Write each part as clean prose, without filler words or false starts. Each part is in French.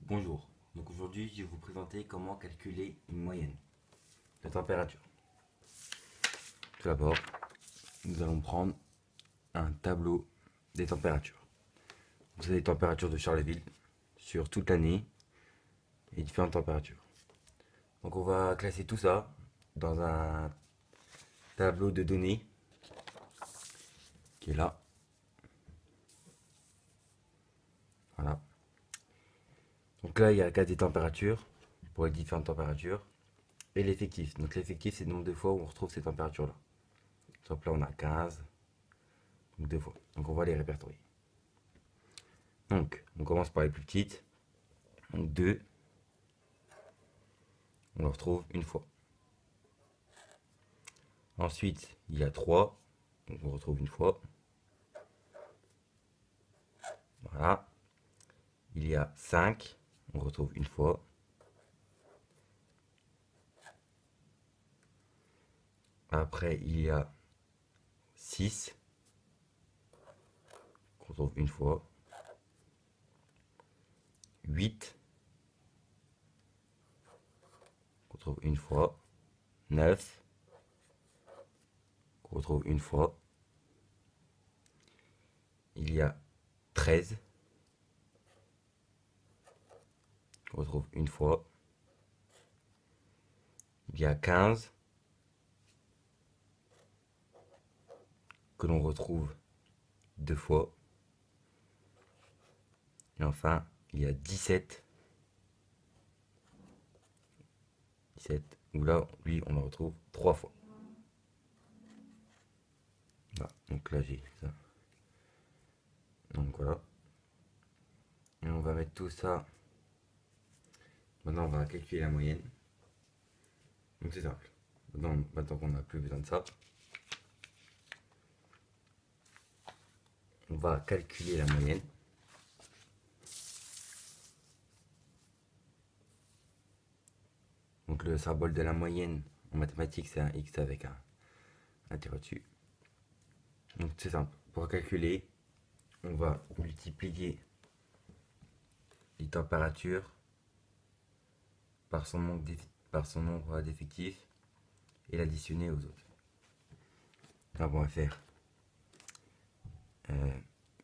Bonjour, donc aujourd'hui je vais vous présenter comment calculer une moyenne de température. Tout d'abord, nous allons prendre un tableau des températures. Vous avez les températures de Charleville sur toute l'année et différentes températures. Donc on va classer tout ça dans un tableau de données qui est là. Voilà. Donc là il y a la case des températures pour les différentes températures et l'effectif. Donc l'effectif c'est le nombre de fois où on retrouve ces températures là. Par exemple là on a 15, donc deux fois. Donc on va les répertorier. Donc, on commence par les plus petites. Donc 2, on le retrouve une fois. Ensuite, il y a 3, donc on retrouve une fois. Voilà. Il y a 5, on retrouve une fois. Après, il y a 6, qu'on retrouve une fois. 8, qu'on retrouve une fois. 9, qu'on retrouve une fois. Il y a 13, qu'on retrouve une fois. Il y a 15, que l'on retrouve deux fois. Et enfin, il y a 17, où là, lui, on le retrouve trois fois. Voilà, donc là, j'ai ça. Donc voilà. Et on va mettre tout ça. Maintenant, on va calculer la moyenne. Donc c'est simple. Maintenant qu'on n'a plus besoin de ça, on va calculer la moyenne. Donc le symbole de la moyenne en mathématiques, c'est un X avec un tiret dessus. Donc c'est simple. Pour calculer, on va multiplier les températures par son nombre d'effectifs et l'additionner aux autres. Donc on va faire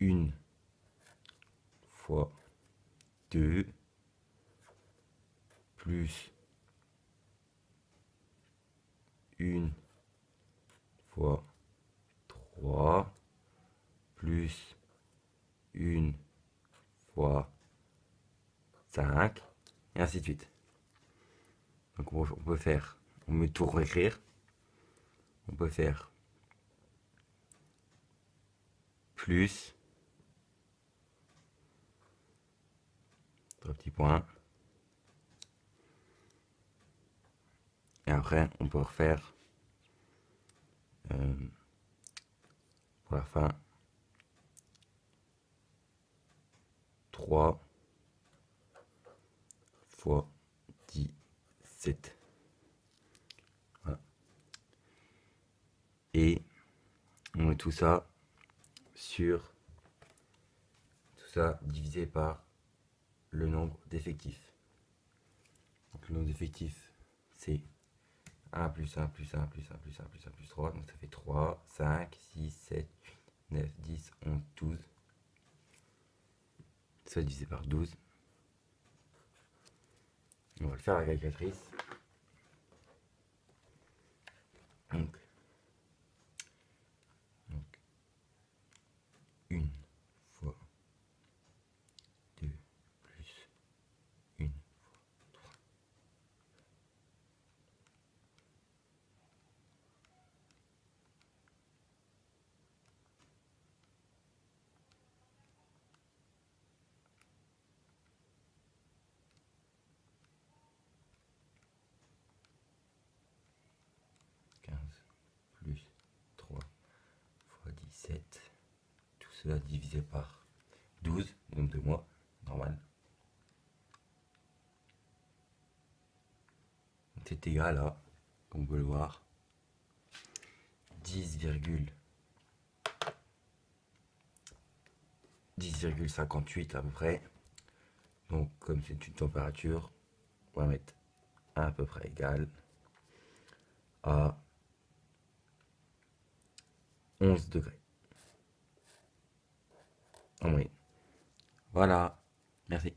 1 fois 2 plus 1 fois 3 plus 1 fois 5 et ainsi de suite. Donc on peut faire, on peut tout réécrire. On peut faire plus, trois petits points. Et après, on peut refaire pour la fin 3 fois 17. Voilà. Et on met tout ça divisé par le nombre d'effectifs. Donc le nombre d'effectifs, c'est 1 plus 1 plus 1 plus 1 plus 1 plus 1 plus 3. Donc ça fait 3, 5, 6, 7, 9, 10, 11, 12. Ça divisé par 12. On va le faire à la calculatrice. Donc 1 fois 2 plus 1 fois 15 plus 3 fois 17. Tout cela divisé par 12, nombre de mois, normal. C'est égal à, comme vous pouvez le voir, 10,58 à peu près. Donc Donc, comme c'est une température, on va mettre à peu près égal à 11 degrés en moyenne. Voilà, merci.